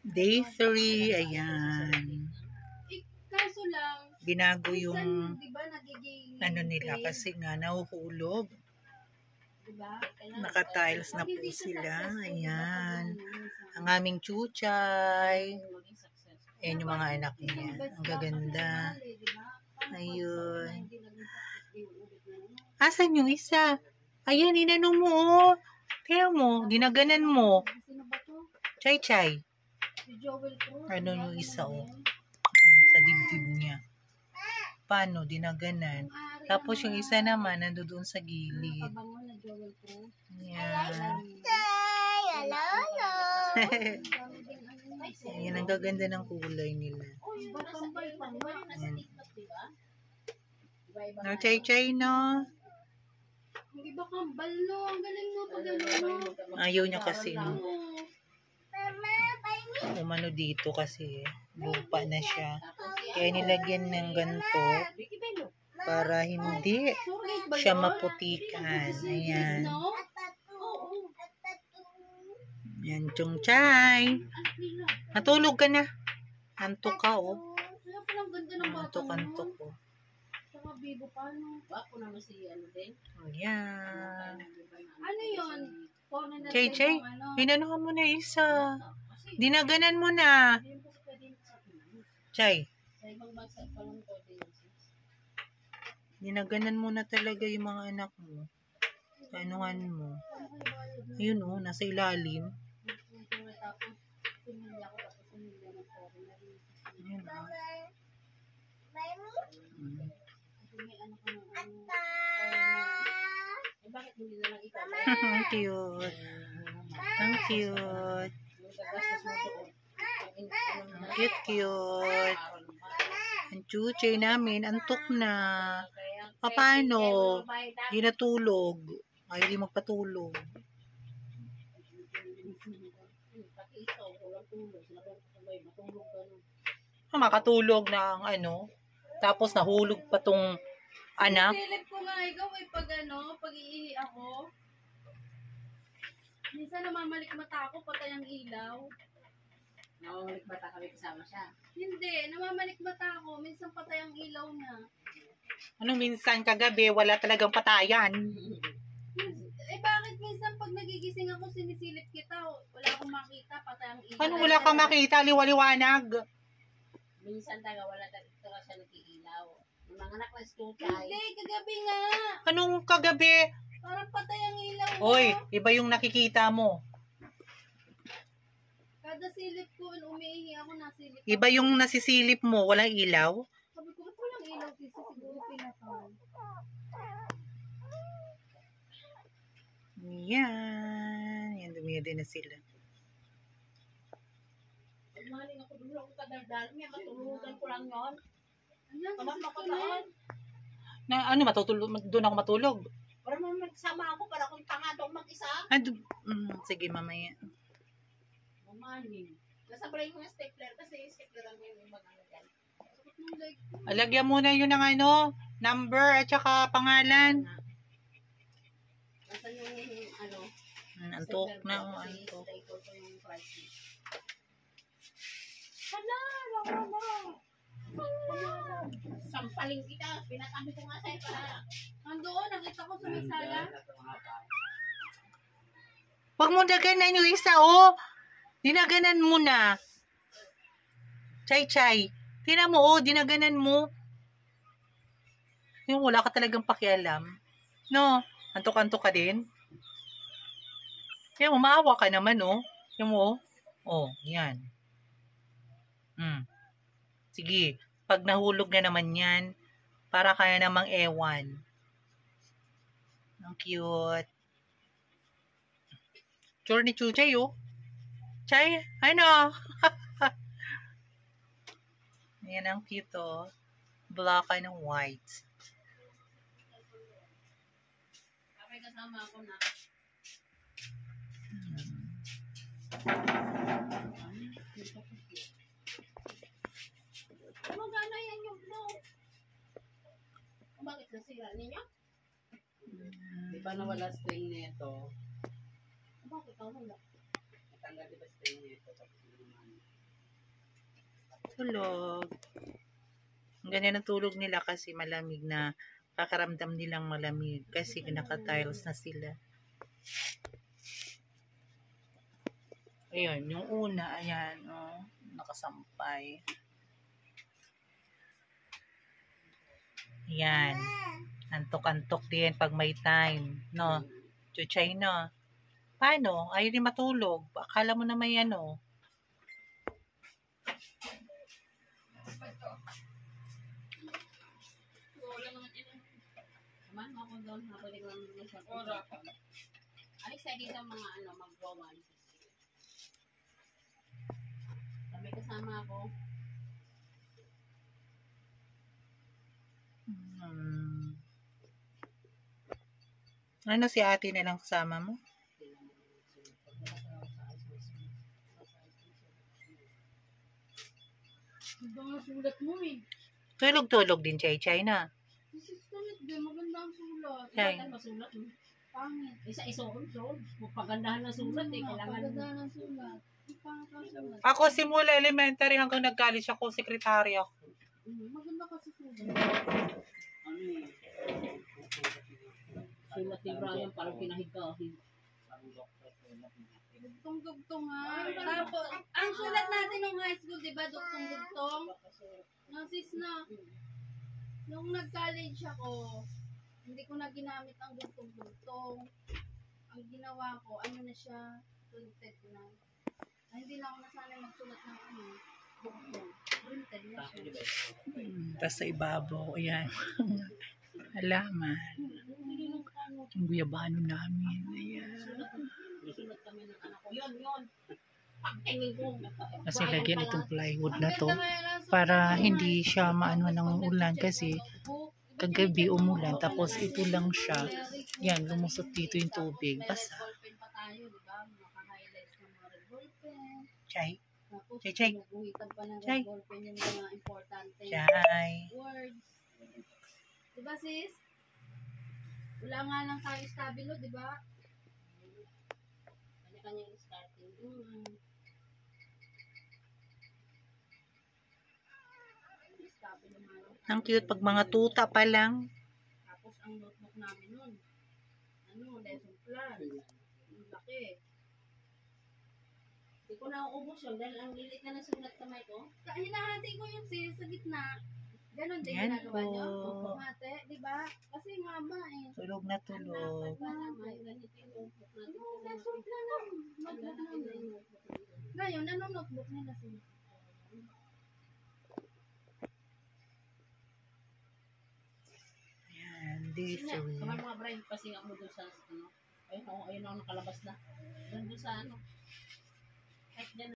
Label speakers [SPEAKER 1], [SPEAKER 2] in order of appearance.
[SPEAKER 1] Day 3, ayan.
[SPEAKER 2] Kaso lang,
[SPEAKER 1] Binago yung
[SPEAKER 2] diba, nagiging
[SPEAKER 1] ano nila kasi nga nahuhulog.
[SPEAKER 2] diba?
[SPEAKER 1] Naka-tiles na po sila. Ayan. Ang aming chuchay. Ayan yung mga anak niya. Ang gaganda. Ayun. Asan yung isa? Ayan, inano mo oh. Kaya mo, ginaganan mo. Chay-chay. Ano yung isa oh. Sa dibdib niya. Paano? Dinaganan. Tapos yung isa naman, nandoon sa gilid. Ayan. Ayan, ang gaganda ng kulay nila. Ayan. No, chay-chay, no?
[SPEAKER 2] Yung iba kambal, no? Ang galing mo pag ano.
[SPEAKER 1] Ayaw niya kasi, no? Umano dito kasi, lupa na siya. Kaya nilagyan ng ganito para hindi siya maputikan. Ayan. Ayan, Chungchay. Matulog ka na. Antok ka, oh. Antok-antok, oh.
[SPEAKER 2] Bibo pa, no? Ako naman si ano din.
[SPEAKER 1] Ayan.
[SPEAKER 2] Ano yun?
[SPEAKER 1] Chay-chay, inanuhan mo na isa. Dinaganan mo na. Chay. Dinaganan mo na talaga yung mga anak mo. Anuhan mo. Ayun oh, nasa ilalim. Ayun oh. Ang cute. Ang cute. Ang cute. Ang chuchay namin, antok na. Paano? Di natulog. Ayaw di magpatulog. Makatulog ng ano. Tapos nahulog pa tong anak.
[SPEAKER 2] Silip ko nga ikaw pag ano, pag iihi ako. Minsan namamalik mata ako, patay ang ilaw. Namamalik mata kami kasama siya? Hindi, namamalik mata ako. Minsan patay ang ilaw na.
[SPEAKER 1] Anong minsan kagabi, wala talagang patayan?
[SPEAKER 2] Bakit minsan pag nagigising ako, sinisilip kita, wala akong makita, patay ang ilaw.
[SPEAKER 1] Ano wala kang makita, liwaliwanag?
[SPEAKER 2] Minsan taga wala talaga siya nag-iilaw. Yung mga anak na stutay. Hindi, kagabi nga.
[SPEAKER 1] Anong kagabi?
[SPEAKER 2] Parang patay ang ilaw.
[SPEAKER 1] Oy, iba yung nakikita mo.
[SPEAKER 2] Kada silip ko, umiihi ako, nasilip ako.
[SPEAKER 1] Iba yung nasisilip mo, walang ilaw?
[SPEAKER 2] Sabi ko, ba't walang ilaw kasi siguro pinatay.
[SPEAKER 1] Yan. Yan, dumiyado na sila.
[SPEAKER 2] Maling ako doon ako kadaldal. May matulugan ko lang yun. Ayan,
[SPEAKER 1] Na, ano, matutulog, doon ako matulog?
[SPEAKER 2] para mo magsama ako, para kung tanga doon mag-isa.
[SPEAKER 1] Sige, mamaya.
[SPEAKER 2] Mamaling. Nasa pala yung mga stapler kasi stapler ang yung mga ano dyan.
[SPEAKER 1] Alagyan muna yun ng ano, number at saka pangalan.
[SPEAKER 2] Nasa yung ano.
[SPEAKER 1] Antok na, antok.
[SPEAKER 2] Hala, wala. Sampaling kita, pinasabi ko nga sa'yo para. Nandoon, nakita ko sa may sala.
[SPEAKER 1] Huwag mo daganan yung isa, oh. Dinaganan mo na. Chay-chay. Tingnan mo, oh, dinaganan mo. Yung wala ka talagang pakialam. No, antok-antok ka din. Kaya umaawa ka naman, oh. Yung mo, oh, yan. Sige, pag nahulog na naman yan, para kaya namang ewan. Ang cute. Sure ni Chuchay, oh. Chay, ano? Yan ang cute, oh. Black and white.
[SPEAKER 2] Kapag kasama ako na. Magana yan yung blue. Bakit nasira ninyo?
[SPEAKER 3] Di ba nawala string nito?
[SPEAKER 2] Bakit ako wala?
[SPEAKER 3] Natanggal di ba string nito? Tapos naman.
[SPEAKER 1] Tulog. Ang ganyan ang tulog nila kasi malamig na pakaramdam nilang malamig kasi naka-tiles na sila. Ayun, yung una, ayan, oh, nakasampay. Ayan. Antok-antok din pag may time, no? Chuchay, no? Paano? Ayaw din matulog. Akala mo na may ano.
[SPEAKER 3] Samahan mo ako doon. Habalik lang doon sa oras. Alis tayo dito mga mag-roman. Kami kasama ako.
[SPEAKER 1] Ano si ate na lang kasama mo?
[SPEAKER 2] Ito ang sulat mo eh.
[SPEAKER 1] Tulog-tulog din, Chay na.
[SPEAKER 2] This is sulat din. Maganda ang sulat.
[SPEAKER 1] Chay.
[SPEAKER 3] Bakit masulat mo?
[SPEAKER 2] Pangit.
[SPEAKER 3] Isa isuot. Pagandahan ng sulat eh. Kailangan
[SPEAKER 2] Paganda ng sulat. Pangit ang sulat.
[SPEAKER 1] Ako simula elementary hanggang nag-college ako, sekretary ako.
[SPEAKER 2] Maganda kasi sulat.
[SPEAKER 3] Sulat ni Brian parang pinahig ka.
[SPEAKER 2] Dugtong-dugtong ha. Tapos, ang sulat natin nung high school, di ba? Dugtong-dugtong. Nasis na. Nung nag-college ako, hindi ko na ginamit ang dugtong-dugtong. Ang ginawa ko, ano na siya, printed na. Ay, hindi na ako nasanay magsulat ng dugtong. Printed na siya.
[SPEAKER 1] Tapos sa ibabaw, ayan. Halaman. Yung guyabano namin. Ayan.
[SPEAKER 3] Sulat kami ng anak ko. Yun. Pagtingin ko.
[SPEAKER 1] Kasi lagyan itong plywood na to para hindi siya maano ng ulan kasi kagabi umulan tapos ito lang siya. Yan, lumusot dito yung tubig. Basta.
[SPEAKER 2] Ballpen pa tayo, di ba? Maka-highlights ng mga red ballpen.
[SPEAKER 1] Chay.
[SPEAKER 2] Tapos,
[SPEAKER 1] Chay.
[SPEAKER 2] pinuguhitan pa ng
[SPEAKER 1] Chay.
[SPEAKER 2] red ballpen yung mga importante
[SPEAKER 1] Chay.
[SPEAKER 2] words. Di ba sis? Wala nga lang tayo stabilo, di ba?
[SPEAKER 3] Kanya-kanyang starting.
[SPEAKER 2] Stabilo nga lang.
[SPEAKER 1] Ang cute pag mga tuta pa lang.
[SPEAKER 2] Tapos ang notebook namin nun, lesson plan. Ang laki.
[SPEAKER 3] Hindi ko na uubos yun dahil ang lilit na ng sulat kamay ko.
[SPEAKER 2] Hinahati ko yun sis sa gitna. Ganon din
[SPEAKER 1] Yan
[SPEAKER 2] ginagawa nyo.
[SPEAKER 1] po.
[SPEAKER 2] Mate, di ba? Kasi mama eh.
[SPEAKER 1] Tulog na tulog.
[SPEAKER 2] Lesson plan lang. Notebook namin. Ngayon, anong notebook nila sila?
[SPEAKER 1] Ayan, different.
[SPEAKER 3] Kamay mga Brian, kasi ako doon sa ayun ako nakalabas na. Doon sa kahit dyan